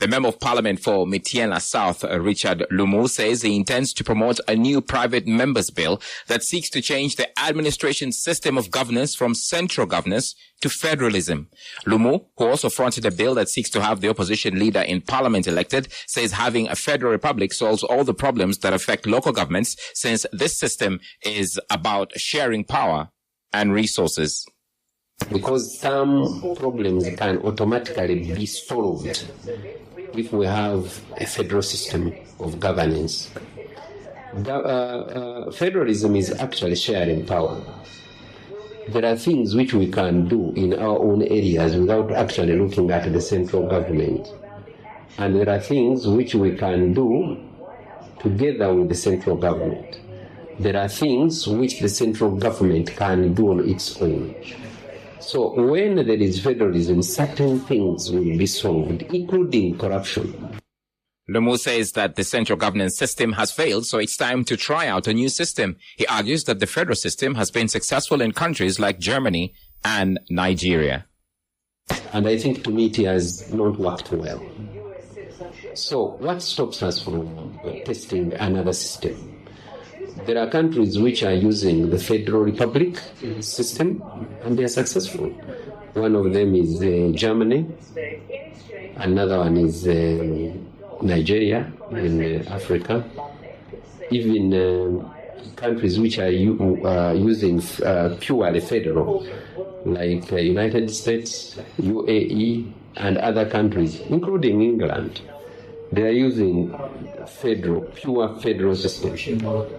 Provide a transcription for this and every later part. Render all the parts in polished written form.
The Member of Parliament for Mityana South, Richard Lumu, says he intends to promote a new private members bill that seeks to change the administration system of governance from central governance to federalism. Lumu, who also fronted a bill that seeks to have the opposition leader in parliament elected, says having a federal republic solves all the problems that affect local governments, since this system is about sharing power and resources. Because some problems can automatically be solved if we have a federal system of governance. Federalism is actually sharing power. There are things which we can do in our own areas without actually looking at the central government. And there are things which we can do together with the central government. There are things which the central government can do on its own. So when there is federalism, certain things will be solved, including corruption. Lumu says that the central governance system has failed, so it's time to try out a new system. He argues that the federal system has been successful in countries like Germany and Nigeria. And I think to me it has not worked well. So what stops us from testing another system? There are countries which are using the Federal Republic system and they are successful. One of them is Germany. Another one is Nigeria in Africa. Even countries which are using purely federal, like United States, UAE, and other countries, including England. They are using pure federal system.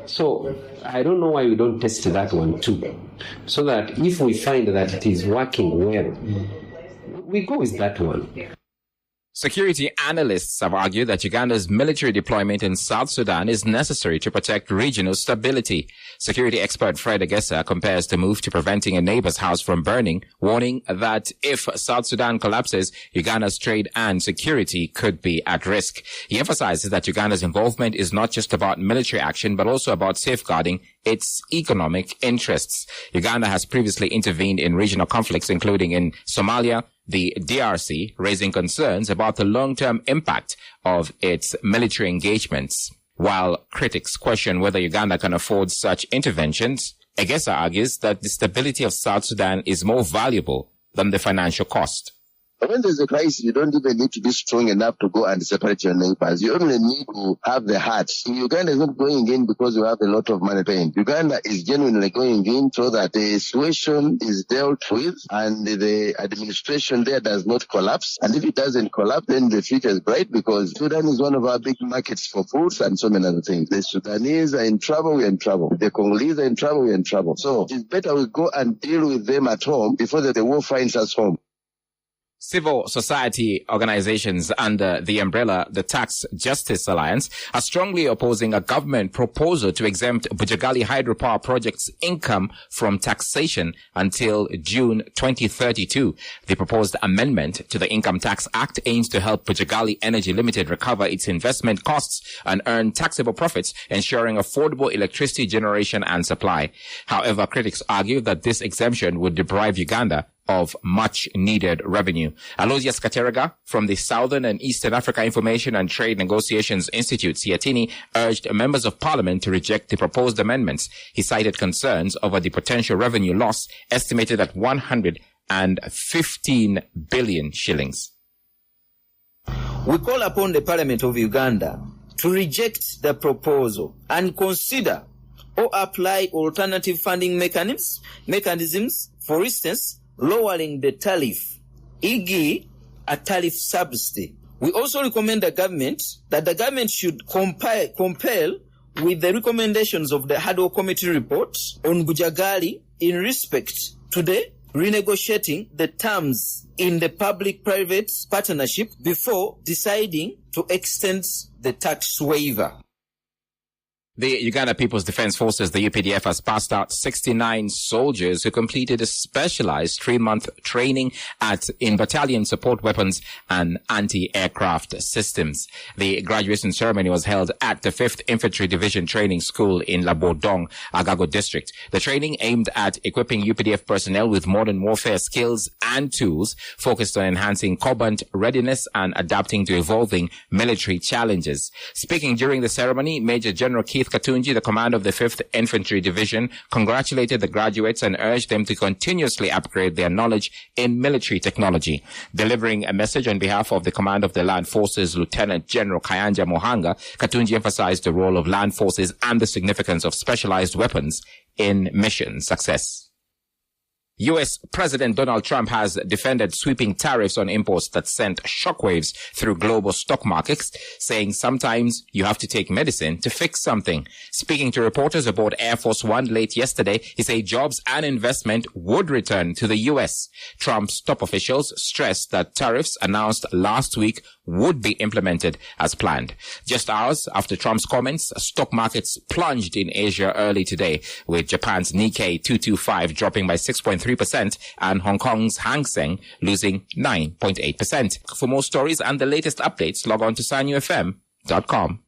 So I don't know why we don't test that one too. So that if we find that it is working well, we go with that one. Security analysts have argued that Uganda's military deployment in South Sudan is necessary to protect regional stability. Security expert Fred Agesa compares the move to preventing a neighbor's house from burning, warning that if South Sudan collapses, Uganda's trade and security could be at risk. He emphasizes that Uganda's involvement is not just about military action, but also about safeguarding its economic interests. Uganda has previously intervened in regional conflicts, including in Somalia, the DRC, raising concerns about the long-term impact of its military engagements. While critics question whether Uganda can afford such interventions, Agesa argues that the stability of South Sudan is more valuable than the financial cost. When there's a crisis, you don't even need to be strong enough to go and separate your neighbors. You only need to have the heart. Uganda is not going in because you have a lot of money paying. Uganda is genuinely going in so that the situation is dealt with and the administration there does not collapse. And if it doesn't collapse, then the future is bright because Sudan is one of our big markets for foods and so many other things. The Sudanese are in trouble, we're in trouble. The Congolese are in trouble, we're in trouble. So it's better we go and deal with them at home before the war finds us home. Civil society organizations under the umbrella the Tax Justice Alliance are strongly opposing a government proposal to exempt Bujagali hydropower project's income from taxation until June 2032. The proposed amendment to the Income Tax Act aims to help Bujagali Energy Limited recover its investment costs and earn taxable profits, ensuring affordable electricity generation and supply. However, critics argue that this exemption would deprive Uganda of much-needed revenue. Aloysius Katerega from the Southern and Eastern Africa Information and Trade Negotiations Institute, Siatini, urged members of parliament to reject the proposed amendments. He cited concerns over the potential revenue loss, estimated at 115 billion shillings. We call upon the Parliament of Uganda to reject the proposal and consider or apply alternative funding mechanisms, for instance, lowering the tariff, e.g. a tariff subsidy. We also recommend that the government should compel with the recommendations of the Haddo Committee report on Bujagali in respect to the renegotiating the terms in the public-private partnership before deciding to extend the tax waiver. The Uganda People's Defense Forces, the UPDF, has passed out 69 soldiers who completed a specialized 3-month training in battalion support weapons and anti-aircraft systems. The graduation ceremony was held at the 5th Infantry Division Training School in Labodong, Agago District. The training aimed at equipping UPDF personnel with modern warfare skills and tools focused on enhancing combat readiness and adapting to evolving military challenges. Speaking during the ceremony, Major General Keith Katunji, the commander of the 5th Infantry Division, congratulated the graduates and urged them to continuously upgrade their knowledge in military technology. Delivering a message on behalf of the Command of the Land Forces, Lieutenant General Kayanja Mohanga, Katunji emphasized the role of land forces and the significance of specialized weapons in mission success. U.S. President Donald Trump has defended sweeping tariffs on imports that sent shockwaves through global stock markets, saying sometimes you have to take medicine to fix something. Speaking to reporters aboard Air Force One late yesterday, he said jobs and investment would return to the U.S. Trump's top officials stressed that tariffs announced last week would be implemented as planned. Just hours after Trump's comments, stock markets plunged in Asia early today, with Japan's Nikkei 225 dropping by 6.3% and Hong Kong's Hang Seng losing 9.8%. For more stories and the latest updates, log on to sanufm.com.